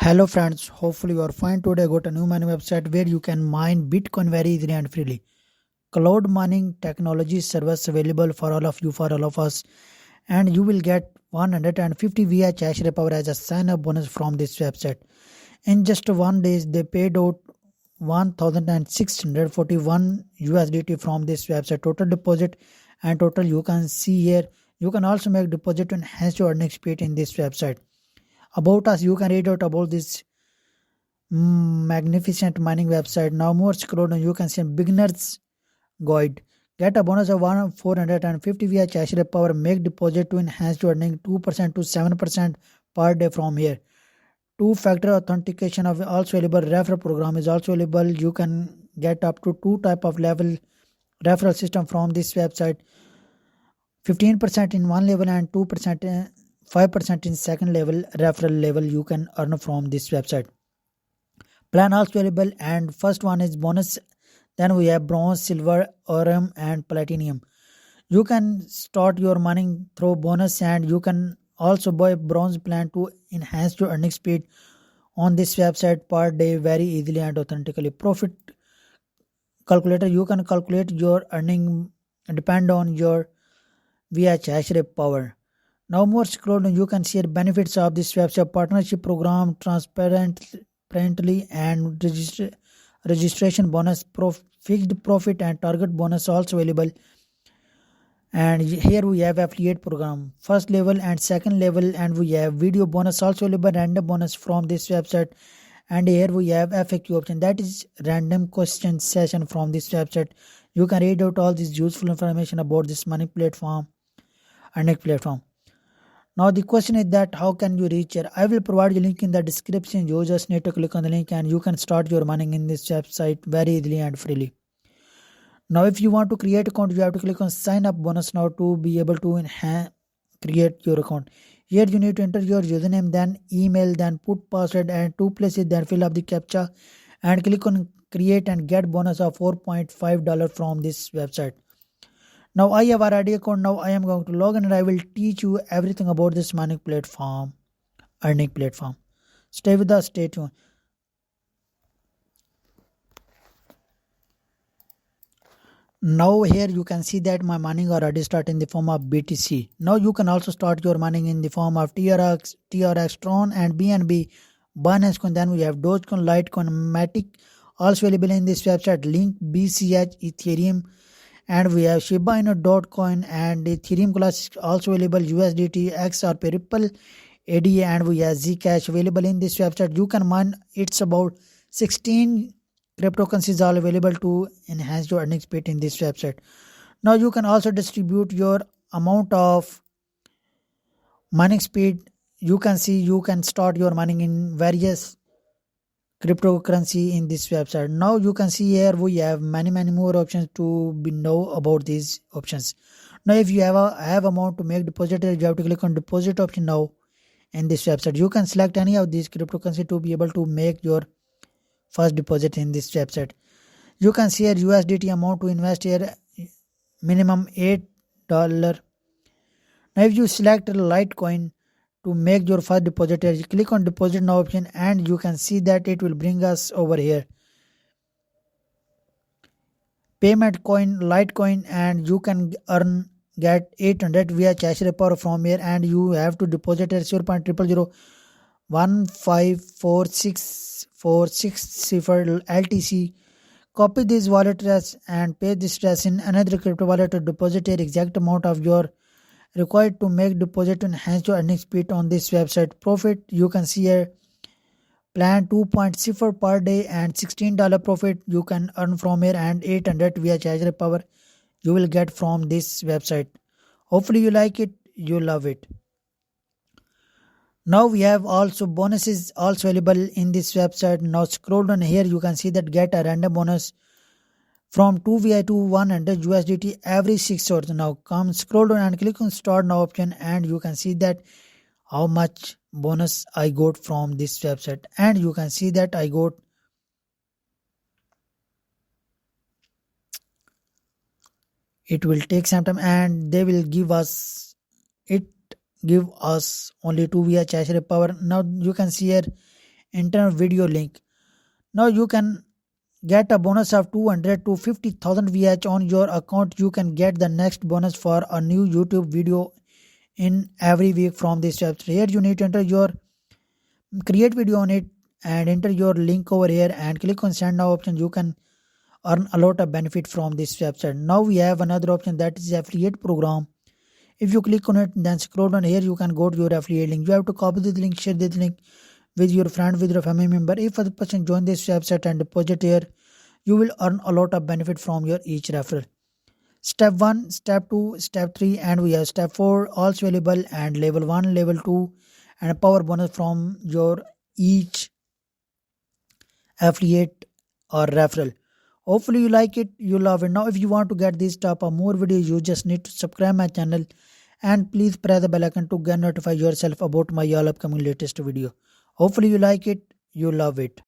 Hello friends, hopefully you are fine today. I got a new mining website where you can mine Bitcoin very easily and freely. Cloud mining technology service available for all of you, for all of us, and you will get 150 via cash power as a sign up bonus from this website. In just 1 day, they paid out 1641 USDT from this website. Total deposit and total you can see here. You can also make deposit to enhance your earning speed in this website. About us, you can read out about this magnificent mining website. Now more scroll down, you can see beginners guide. Get a bonus of 450 via cash power. Make deposit to enhance your earning 2% to 7% per day from here. Two-factor authentication of also available. Referral program is also available. You can get up to two type of level referral system from this website. 15% in one level and 2% 5% in second level referral level you can earn from this website. Plan also available, and first one is bonus. Then we have bronze, silver, aurum and platinum. You can start your mining through bonus, and you can also buy bronze plan to enhance your earning speed on this website per day very easily and authentically. Profit calculator, you can calculate your earning depend on your via cash power. Now more scroll down, you can see the benefits of this website. Partnership program, transparently and registration bonus, fixed profit and target bonus also available. And here we have affiliate program, first level and second level, and we have video bonus also available, random bonus from this website. And here we have FAQ option, that is random question session from this website. You can read out all this useful information about this money platform, earning platform. Now the question is that how can you reach here? I will provide the link in the description. You just need to click on the link and you can start your mining in this website very easily and freely. Now if you want to create account, you have to click on sign up bonus now to be able to create your account. Here you need to enter your username, then email, then put password and 2 places, then fill up the captcha and click on create and get bonus of $4.5 from this website. Now I have already account. Now I am going to log in and I will teach you everything about this mining platform, earning platform. Stay with us, stay tuned. Now here you can see that my mining already start in the form of BTC. Now you can also start your mining in the form of TRX, Tron and BNB, Binance Coin. Then we have Dogecoin, Litecoin, Matic, also available in this website. Link, BCH, Ethereum. And we have Shiba Inu, Dogecoin and Ethereum Classic also available, USDT, XRP, Ripple, ADA, and we have Zcash available in this website. You can mine, it's about 16 cryptocurrencies all available to enhance your earning speed in this website. Now you can also distribute your amount of mining speed. You can see you can start your mining in various cryptocurrency in this website. Now you can see here we have many more options to know about these options. Now if you have amount to make deposit, you have to click on deposit option now in this website. You can select any of these cryptocurrency to be able to make your first deposit in this website. You can see here USDT amount to invest here, minimum $8. Now if you select Litecoin to make your first deposit, you click on deposit now option and you can see that it will bring us over here. Payment coin, Litecoin, and you can get 800 via cash power from here, and you have to deposit at 0.000154646 LTC. Copy this wallet address and paste this address in another crypto wallet to deposit your exact amount of your required to make deposit to enhance your earning speed on this website. Profit, you can see here plan 2.0 per day and $16 profit you can earn from here, and 800 via charger power you will get from this website. Hopefully you like it, you love it. Now we have also bonuses also available in this website. Now scroll down here, you can see that get a random bonus from 2 VI to 100 USDT every 6 hours. Now come scroll down and click on start now option, and you can see that how much bonus I got from this website. And you can see that I got it will take some time and they will give us only 2 via cash power. Now you can see here enter video link. Now you can get a bonus of 200 to 50,000 VH on your account. You can get the next bonus for a new YouTube video in every week from this website. Here you need to enter your create video on it and enter your link over here and click on send now option. You can earn a lot of benefit from this website. Now we have another option, that is affiliate program. If you click on it, then scroll down here, you can go to your affiliate link. You have to copy this link, share this link with your friend, with your family member. If other person join this website and deposit here, you will earn a lot of benefit from your each referral. Step 1, step 2, step 3, and we have step 4 also available, and level 1, level 2, and a power bonus from your each affiliate or referral. Hopefully you like it, you love it. Now if you want to get this type of more videos, you just need to subscribe my channel and please press the bell icon to get notify yourself about my all upcoming latest video. Hopefully you like it, you love it.